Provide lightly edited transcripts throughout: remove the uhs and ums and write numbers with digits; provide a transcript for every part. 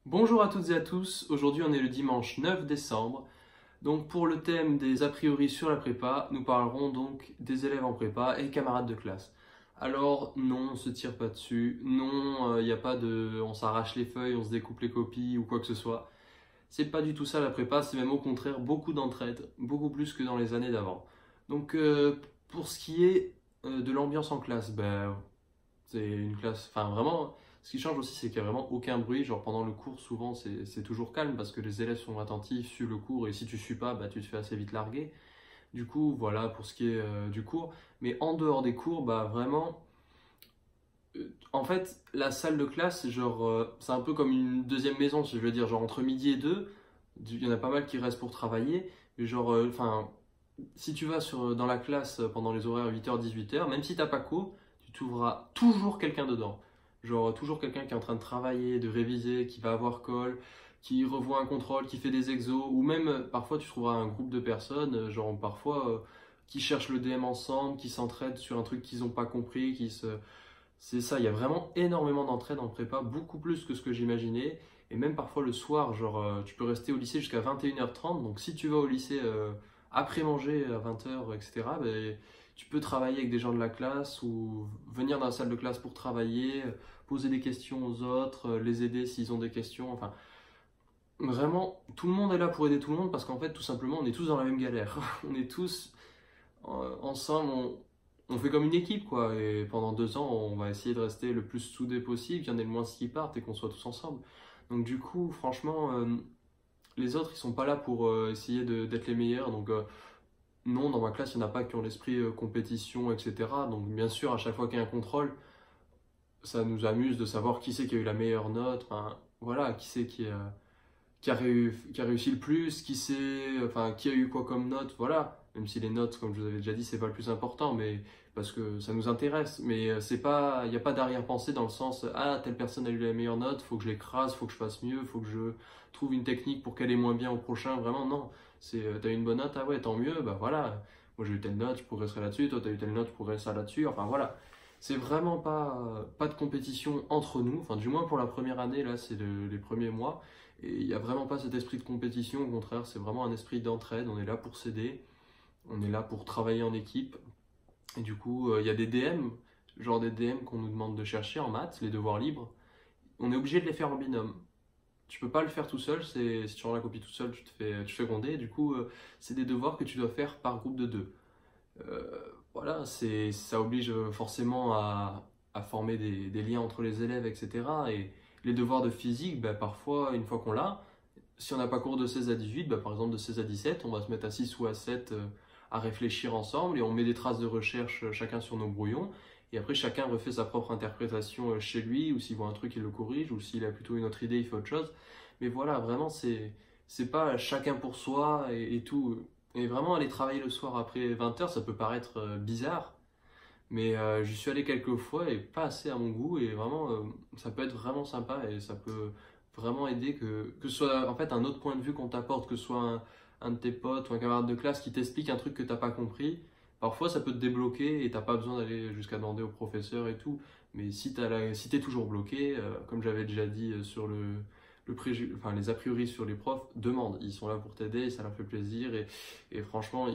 Bonjour à toutes et à tous, aujourd'hui on est le dimanche 9 décembre. Donc pour le thème des a priori sur la prépa, nous parlerons donc des élèves en prépa et camarades de classe. Alors non, on se tire pas dessus, non, il n'y a pas de on s'arrache les feuilles, on se découpe les copies ou quoi que ce soit. C'est pas du tout ça la prépa, c'est même au contraire beaucoup d'entraide, beaucoup plus que dans les années d'avant. Donc pour ce qui est de l'ambiance en classe, c'est une classe, enfin vraiment, ce qui change aussi, c'est qu'il n'y a vraiment aucun bruit. Genre pendant le cours, souvent, c'est toujours calme parce que les élèves sont attentifs, suivent le cours et si tu suis pas, tu te fais assez vite larguer. Du coup, voilà pour ce qui est du cours. Mais en dehors des cours, vraiment, en fait, la salle de classe, genre, c'est un peu comme une deuxième maison, si je veux dire. Genre entre midi et deux, il y en a pas mal qui restent pour travailler. Mais genre, enfin, si tu vas dans la classe pendant les horaires 8h, 18h, même si t'as pas cours, tu trouveras toujours quelqu'un dedans. Genre toujours quelqu'un qui est en train de travailler, de réviser, qui va avoir colle, qui revoit un contrôle, qui fait des exos, ou même parfois tu trouveras un groupe de personnes, genre parfois qui cherchent le DM ensemble, qui s'entraident sur un truc qu'ils n'ont pas compris, C'est ça, il y a vraiment énormément d'entraide en prépa, beaucoup plus que ce que j'imaginais. Et même parfois le soir, genre, tu peux rester au lycée jusqu'à 21h30. Donc si tu vas au lycée après manger à 20h, etc., tu peux travailler avec des gens de la classe ou venir dans la salle de classe pour travailler, poser des questions aux autres, les aider s'ils ont des questions. Enfin, vraiment, tout le monde est là pour aider tout le monde parce qu'en fait, tout simplement, on est tous dans la même galère. On est tous ensemble, on fait comme une équipe, quoi. Et pendant 2 ans, on va essayer de rester le plus soudés possible, qu'il y en ait le moins qui partent et qu'on soit tous ensemble. Donc du coup, franchement, les autres, ils sont pas là pour essayer d'être les meilleurs. Donc non, dans ma classe, il n'y en a pas qui ont l'esprit compétition, etc. Donc bien sûr, à chaque fois qu'il y a un contrôle, ça nous amuse de savoir qui c'est qui a eu la meilleure note. Enfin, voilà, qui c'est qui a réussi le plus, enfin, qui a eu quoi comme note, voilà. Même si les notes, comme je vous avais déjà dit, c'est pas le plus important, mais parce que ça nous intéresse. Mais c'est pas, il n'y a pas d'arrière-pensée dans le sens, ah, telle personne a eu la meilleure note, faut que je l'écrase, faut que je fasse mieux, faut que je trouve une technique pour qu'elle ait moins bien au prochain. Vraiment, non. C'est, t'as eu une bonne note, ah ouais, tant mieux, bah voilà. Moi j'ai eu telle note, je progresserai là-dessus, toi t'as eu telle note, je progresserai là-dessus. Enfin voilà. C'est vraiment pas de compétition entre nous, enfin du moins pour la première année, là c'est les premiers mois. Et il n'y a vraiment pas cet esprit de compétition, au contraire, c'est vraiment un esprit d'entraide. On est là pour s'aider, on est là pour travailler en équipe. Et du coup, il y a des DM, genre des DM qu'on nous demande de chercher en maths, les devoirs libres. On est obligé de les faire en binôme. Tu peux pas le faire tout seul, si tu rends la copie tout seul, tu te fais gronder. Et du coup, c'est des devoirs que tu dois faire par groupe de deux. Voilà, ça oblige forcément à former des liens entre les élèves, etc. Et les devoirs de physique, parfois, une fois qu'on l'a, si on n'a pas cours de 16 à 18, par exemple de 16 à 17, on va se mettre à 6 ou à 7 à réfléchir ensemble et on met des traces de recherche chacun sur nos brouillons. Et après, chacun refait sa propre interprétation chez lui, ou s'il voit un truc, il le corrige, ou s'il a plutôt une autre idée, il fait autre chose. Mais voilà, vraiment, c'est pas chacun pour soi et tout. Et vraiment, aller travailler le soir après 20h, ça peut paraître bizarre, mais j'y suis allé quelques fois et pas assez à mon goût. Et vraiment, ça peut être vraiment sympa et ça peut vraiment aider que ce soit en fait un autre point de vue qu'on t'apporte, que ce soit un de tes potes ou un camarade de classe qui t'explique un truc que t'as pas compris. Parfois, ça peut te débloquer et t'as pas besoin d'aller jusqu'à demander au professeur et tout. Mais si t'es toujours bloqué, comme j'avais déjà dit sur enfin, les a priori sur les profs, demande. Ils sont là pour t'aider et ça leur fait plaisir. Et franchement,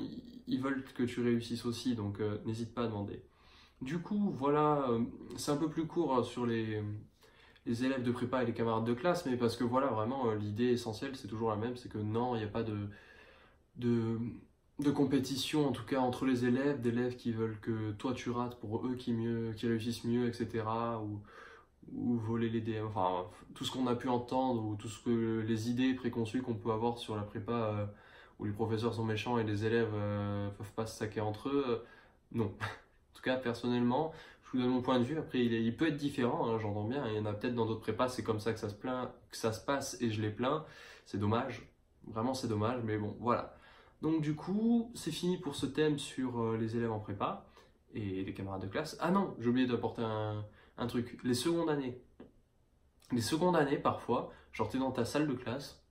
ils veulent que tu réussisses aussi, donc n'hésite pas à demander. Du coup, voilà, c'est un peu plus court sur les élèves de prépa et les camarades de classe, mais parce que voilà, vraiment, l'idée essentielle, c'est toujours la même, c'est que non, il n'y a pas de, de compétition, en tout cas entre les élèves, d'élèves qui veulent que toi tu rates pour eux qui réussissent mieux, etc. Ou voler les DM, enfin, tout ce qu'on a pu entendre, ou tout ce que les idées préconçues qu'on peut avoir sur la prépa, où les professeurs sont méchants et les élèves peuvent pas se saquer entre eux, non. En tout cas, personnellement, je vous donne mon point de vue. Après, il peut être différent, hein, j'entends bien. Il y en a peut-être dans d'autres prépas, c'est comme ça que que ça se passe et je les plains. C'est dommage. Vraiment, c'est dommage. Mais bon, voilà. Donc, du coup, c'est fini pour ce thème sur les élèves en prépa et les camarades de classe. Ah non, j'ai oublié d'apporter un truc. Les secondes années. Les secondes années, parfois, genre, t'es dans ta salle de classe,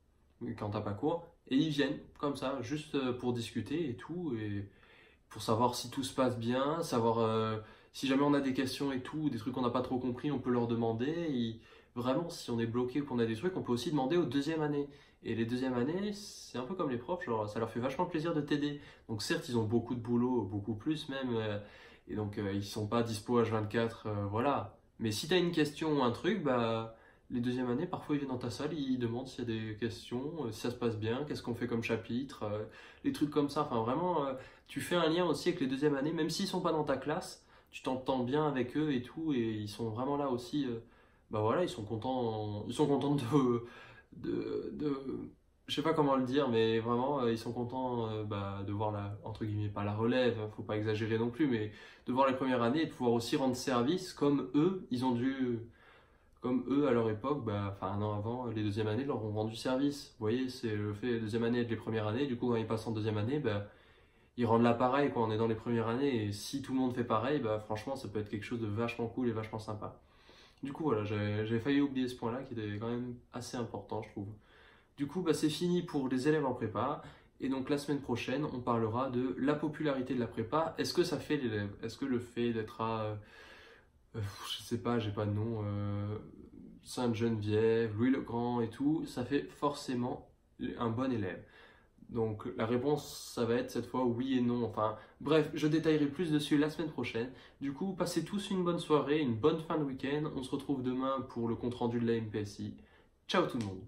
quand t'as pas cours, et ils viennent comme ça, juste pour discuter et tout. Et pour savoir si tout se passe bien, savoir si jamais on a des questions et tout, des trucs qu'on n'a pas trop compris, on peut leur demander. vraiment, si on est bloqué ou qu'on a des trucs, on peut aussi demander aux deuxième année. Et les deuxièmes années, c'est un peu comme les profs, genre, ça leur fait vachement plaisir de t'aider. Donc certes, ils ont beaucoup de boulot, beaucoup plus même, et donc ils sont pas dispo H24, voilà. Mais si tu as une question ou un truc, bah, les deuxièmes années, parfois ils viennent dans ta salle, ils demandent s'il y a des questions, si ça se passe bien, qu'est-ce qu'on fait comme chapitre, les trucs comme ça. Enfin vraiment, tu fais un lien aussi avec les deuxièmes années, même s'ils sont pas dans ta classe, tu t'entends bien avec eux et tout, et ils sont vraiment là aussi. Bah voilà, ils sont contents de, je sais pas comment le dire, mais vraiment, ils sont contents bah, de voir la, entre guillemets, pas la relève, faut pas exagérer non plus, mais de voir les premières années et de pouvoir aussi rendre service comme eux, ils ont dû, comme eux à leur époque, bah, enfin un an avant, les deuxièmes années leur ont rendu service. Vous voyez, c'est le fait, les deuxième année et les premières années, du coup, quand ils passent en deuxième année, bah, ils rendent là pareil, quoi. On est dans les premières années, et si tout le monde fait pareil, bah, franchement, ça peut être quelque chose de vachement cool et vachement sympa. Du coup, voilà, j'ai failli oublier ce point-là qui était quand même assez important, je trouve. Du coup, bah, c'est fini pour les élèves en prépa. Et donc la semaine prochaine, on parlera de la popularité de la prépa. Est-ce que ça fait l'élève? Est-ce que le fait d'être à, je sais pas, j'ai pas de nom, Sainte-Geneviève, Louis-le-Grand et tout, ça fait forcément un bon élève? Donc la réponse, ça va être cette fois oui et non. Enfin, bref, je détaillerai plus dessus la semaine prochaine. Du coup, passez tous une bonne soirée, une bonne fin de week-end. On se retrouve demain pour le compte-rendu de la MPSI. Ciao tout le monde!